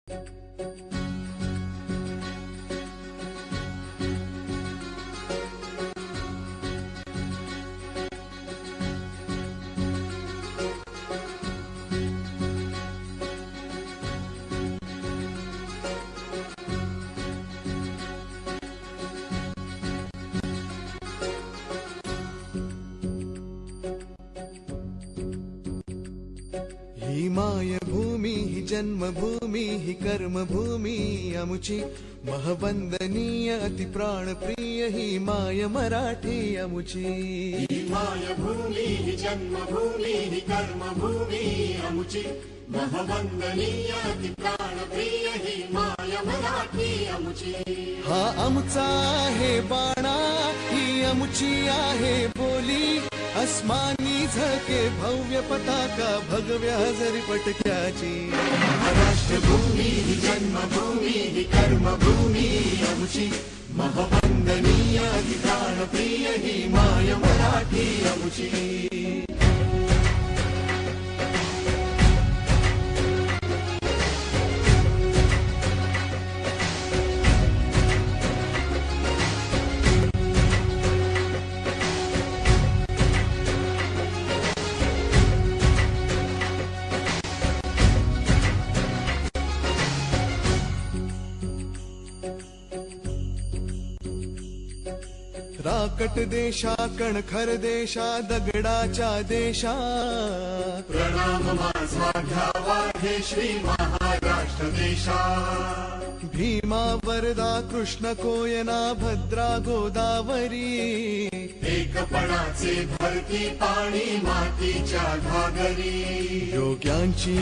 ही मायभूमी ही जन्मभूमी ही कर्मभूमी अमुची महवंदनीय अति प्राणप्रिय ही माय मराठी अमुची। ही मायभूमी ही जन्मभूमी ही कर्मभूमी अमुची महवंदनीय अति प्राणप्रिय ही माय मराठी अमुची। हा आमचा आहे बाणा ही अमुची आहे बोली अस्मानी झळके भव्य पताका भगव्या हजरी पटक्याची। महाराष्ट्रभूमी ही जन्मभूमी ही कर्मभूमी अमुची महवंदनीय अति प्राणप्रिय ही माय मराठी अमुची। राकट देशा कणखर देशा दगडाच्या देशा प्रणाम माझा घ्यावा हे श्री महाराष्ट्र देशा। भीमा वरदा कृष्ण कोयना भद्रा गोदावरी एकपणाचे भरती पाणी मातीच्या घागरी। योग्यांची